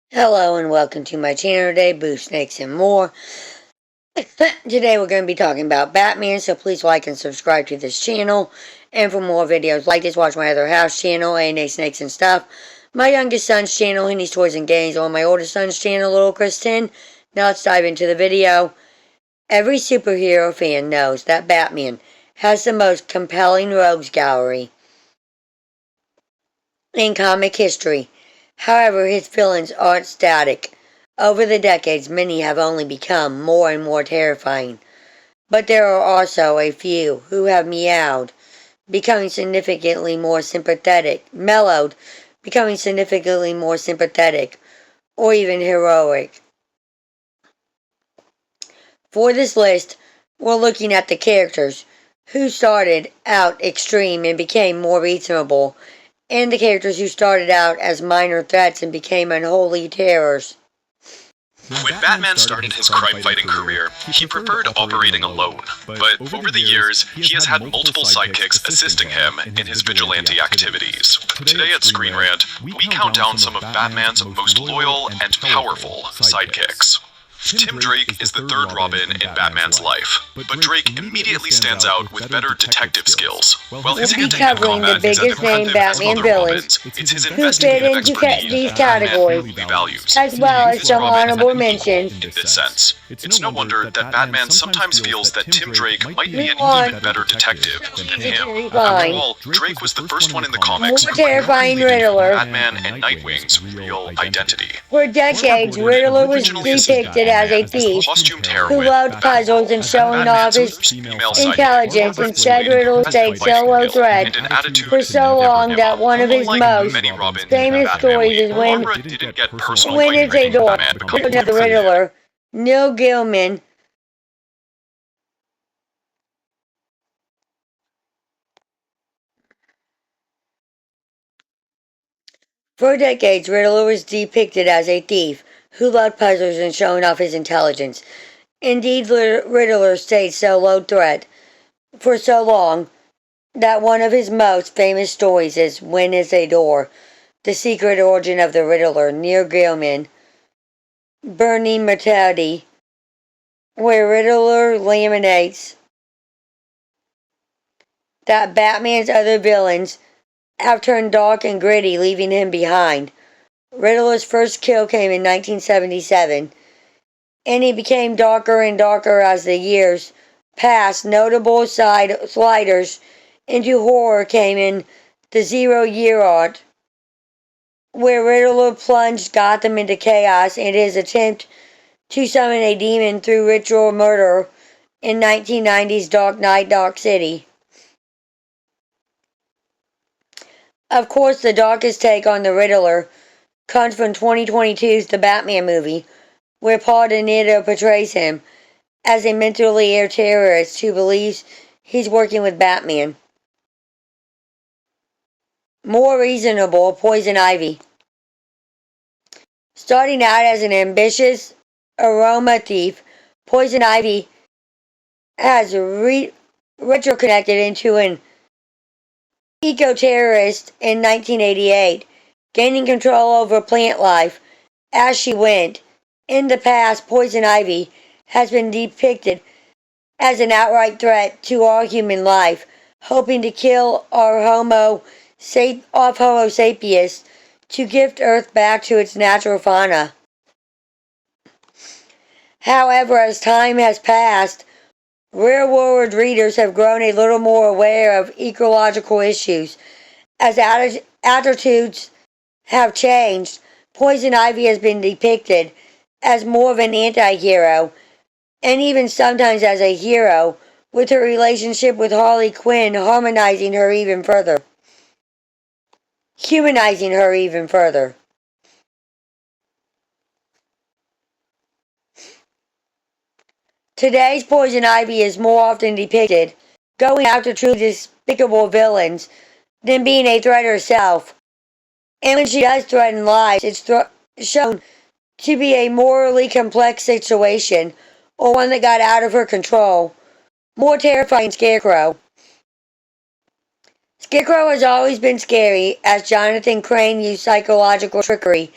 Hello and welcome to my channel today, Boo Snakes and more. Today we're going to be talking about Batman, so please like and subscribe to this channel. And for more videos like this, watch my other house channel, A&A Snakes and Stuff, my youngest son's channel, Henny's Toys and Games, or my oldest son's channel, Little Chris 10. Now let's dive into the video. Every superhero fan knows that Batman has the most compelling rogues gallery in comic history. However, his villains aren't static. Over the decades, many have only become more and more terrifying. But there are also a few who have meowed, becoming significantly more sympathetic, mellowed, becoming significantly more sympathetic, or even heroic. For this list, we're looking at the characters who started out extreme and became more reasonable, and the characters who started out as minor threats and became unholy terrors. When Batman started his crime-fighting career, he preferred operating alone, but over the years, he has had multiple sidekicks assisting him in his vigilante activities. Today at Screen Rant, we count down some of Batman's most loyal and powerful sidekicks. Tim Drake is the third Robin in Batman's life, but Drake immediately stands out with better detective skills. While his hand-to-hand combat is as impressive as other Robins, it's his investigative expertise These that categories, Batman really values. as well as This some Robin honorable has an equal mentions. in this sense. It's no wonder that Batman sometimes feels that Tim Drake might be an even better detective than him. After all, Drake was the first one in the comics More who terrifying revealed Riddler. Batman and Nightwing's real identity. For decades, Riddler was depicted as a thief Costumed who heroine, loved puzzles and showing off his female sidekick, intelligence. Instead, Riddler stayed so low threat and an attitude for so long that one of his Unlike most many Robins in famous Batman stories Week, is when Barbara didn't get personal when fighting it's a with door Batman becoming of the Riddler, Neil Gaiman For decades, Riddler was depicted as a thief who loved puzzles and showing off his intelligence. Indeed, Riddler stayed so low threat for so long that one of his most famous stories is When is a Door, the secret origin of the Riddler, Neil Gaiman, Burning Mortality, where Riddler laminates that Batman's other villains have turned dark and gritty, leaving him behind. Riddler's first kill came in 1977, and he became darker and darker as the years passed. Notable sliders into horror came in the Zero Year Art, where Riddler plunged Gotham into chaos in his attempt to summon a demon through ritual murder in 1990's Dark Knight, Dark City. Of course, the darkest take on the Riddler comes from 2022's The Batman movie, where Paul Dano portrays him as a mentally ill terrorist who believes he's working with Batman. More reasonable, Poison Ivy. Starting out as an ambitious aroma thief, Poison Ivy has retroconnected into an eco-terrorist in 1988, gaining control over plant life as she went. In the past, Poison Ivy has been depicted as an outright threat to all human life, hoping to kill our Homo sapiens to gift Earth back to its natural fauna. However, as time has passed, real-world readers have grown a little more aware of ecological issues. As attitudes have changed, Poison Ivy has been depicted as more of an anti-hero, and even sometimes as a hero, with her relationship with Harley Quinn humanizing her even further. Today's Poison Ivy is more often depicted going after truly despicable villains than being a threat herself. And when she does threaten lives, it's shown to be a morally complex situation or one that got out of her control. More terrifying Scarecrow. Scarecrow has always been scary, as Jonathan Crane used psychological trickery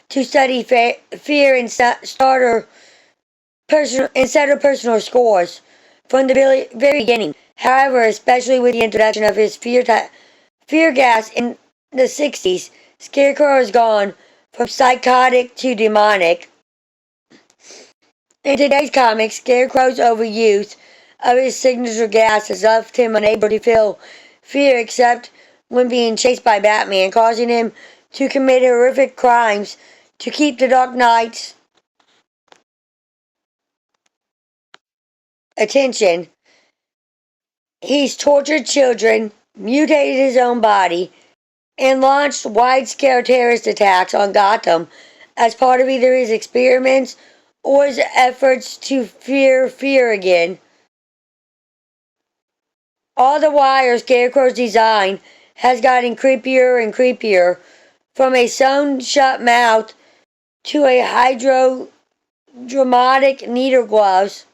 to study fear and settle personal scores from the very beginning. However, especially with the introduction of his fear gas in the 60s, Scarecrow has gone from psychotic to demonic. In today's comics, Scarecrow's overuse of his signature gas has left him unable to feel fear except when being chased by Batman, causing him to commit horrific crimes to keep the Dark Knight's attention. He's tortured children, mutated his own body, and launched wide-scale terrorist attacks on Gotham as part of either his experiments or his efforts to fear again. All the while, Scarecrow's design has gotten creepier and creepier, from a sewn-shut mouth to a hypodermic needle gloves,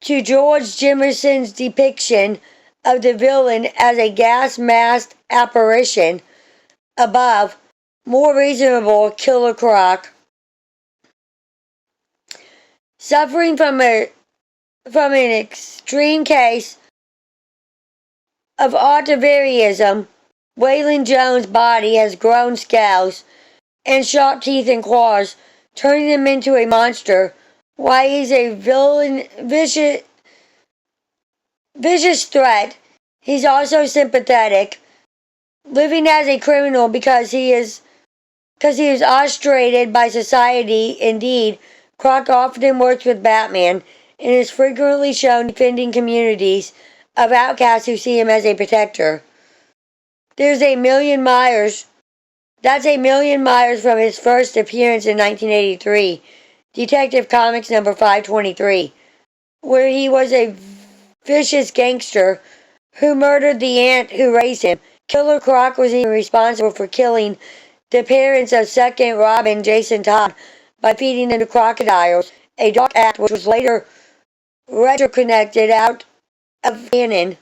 to George Jimerson's depiction of the villain as a gas-masked apparition. Above, more reasonable Killer Croc. Suffering from an extreme case of autoverism, Waylon Jones' body has grown scales and sharp teeth and claws, turning him into a monster. While he's a vicious threat, he's also sympathetic, living as a criminal because he is ostrated by society. Indeed, Croc often works with Batman and is frequently shown defending communities of outcasts who see him as a protector. That's a million miles from his first appearance in 1983, Detective Comics number 523, where he was a vicious gangster who murdered the aunt who raised him. Killer Croc was even responsible for killing the parents of second Robin, Jason Todd, by feeding them to crocodiles, a dark act which was later retroconnected out of canon.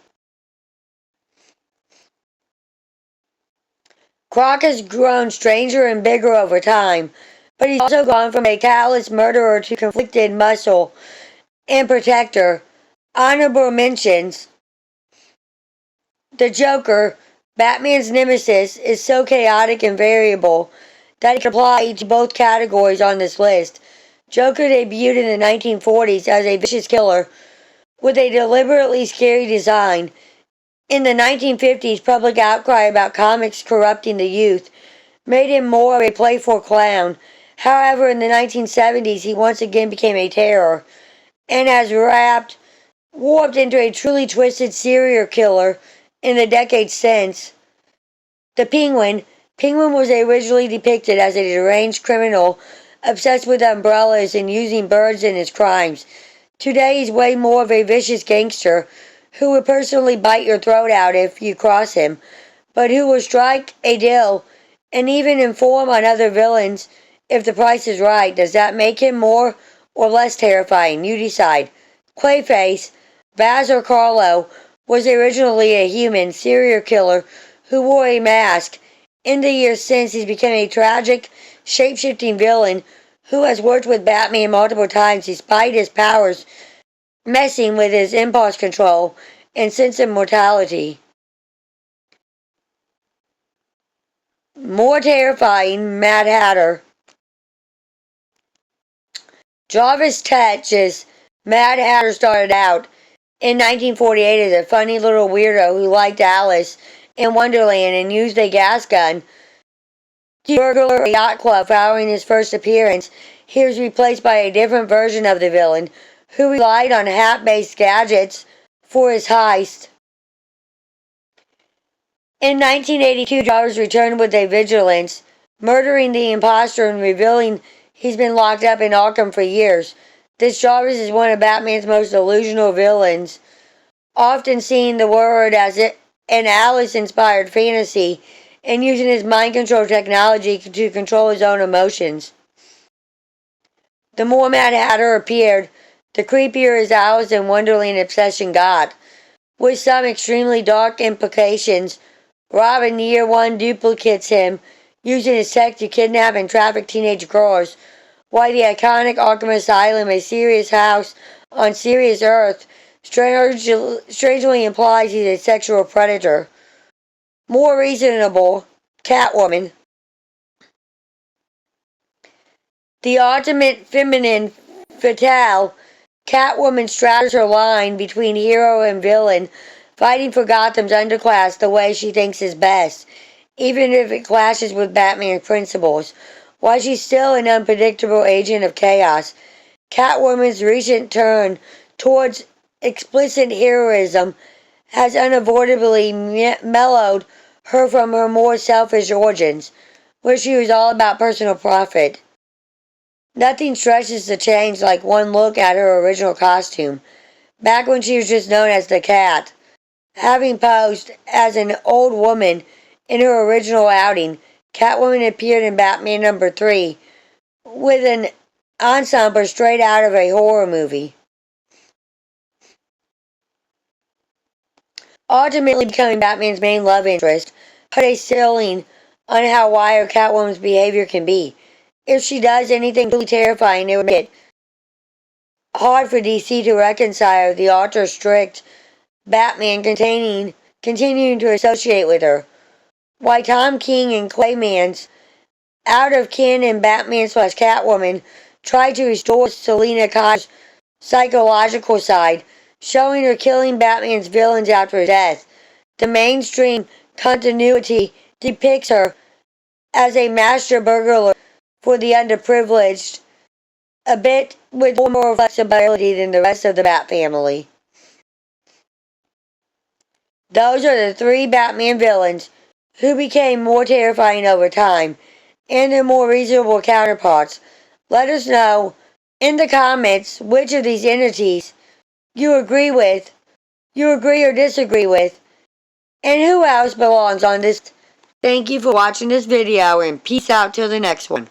Croc has grown stranger and bigger over time, but he's also gone from a callous murderer to conflicted muscle and protector. Honorable mentions: the Joker, Batman's nemesis, is so chaotic and variable that it can apply to both categories on this list. Joker debuted in the 1940s as a vicious killer with a deliberately scary design. In the 1950s, public outcry about comics corrupting the youth made him more of a playful clown. However, in the 1970s, he once again became a terror and has warped into a truly twisted serial killer in the decades since. The Penguin. Penguin was originally depicted as a deranged criminal obsessed with umbrellas and using birds in his crimes. Today, he's way more of a vicious gangster who would personally bite your throat out if you cross him, but who will strike a deal and even inform on other villains if the price is right. Does that make him more or less terrifying? You decide. Clayface, Baz or Carlo, was originally a human serial killer who wore a mask. In the years since, he's become a tragic, shape-shifting villain who has worked with Batman multiple times despite his powers messing with his impulse control and sense of mortality. More terrifying, Mad Hatter. Jarvis Tetch's Mad Hatter started out in 1948 as a funny little weirdo who liked Alice in Wonderland and used a gas gun to burglar a yacht club. Following his first appearance, he was replaced by a different version of the villain who relied on hat-based gadgets for his heist. In 1982, Jarvis returned with a vigilance, murdering the imposter and revealing he's been locked up in Arkham for years. This Jarvis is one of Batman's most delusional villains, often seeing the world as an Alice-inspired fantasy and using his mind control technology to control his own emotions. The more Mad Hatter appeared, the creepier his Alice in Wonderland obsession got. With some extremely dark implications, Robin Year One duplicates him, using his tech to kidnap and traffic teenage girls, while the iconic Arkham Asylum, a serious house on Sirius Earth, strangely implies he's a sexual predator. More reasonable, Catwoman. The ultimate feminine fatale, Catwoman straddles her line between hero and villain, fighting for Gotham's underclass the way she thinks is best, even if it clashes with Batman's principles. While she's still an unpredictable agent of chaos, Catwoman's recent turn towards explicit heroism has unavoidably mellowed her from her more selfish origins, where she was all about personal profit. Nothing stretches the change like one look at her original costume, back when she was just known as the Cat. Having posed as an old woman in her original outing, Catwoman appeared in Batman #3 with an ensemble straight out of a horror movie. Ultimately becoming Batman's main love interest, put a ceiling on how wild Catwoman's behavior can be. If she does anything truly terrifying, it would make it hard for DC to reconcile the ultra-strict Batman continuing to associate with her. Why Tom King and Clayman's out-of-canon Batman/Catwoman tried to restore Selina Kyle's psychological side, showing her killing Batman's villains after his death. The mainstream continuity depicts her as a master burglar for the underprivileged, a bit with more flexibility than the rest of the Bat family. Those are the three Batman villains who became more terrifying over time, and their more reasonable counterparts. Let us know in the comments which of these entities you agree or disagree with, and who else belongs on this. Thank you for watching this video, and peace out till the next one.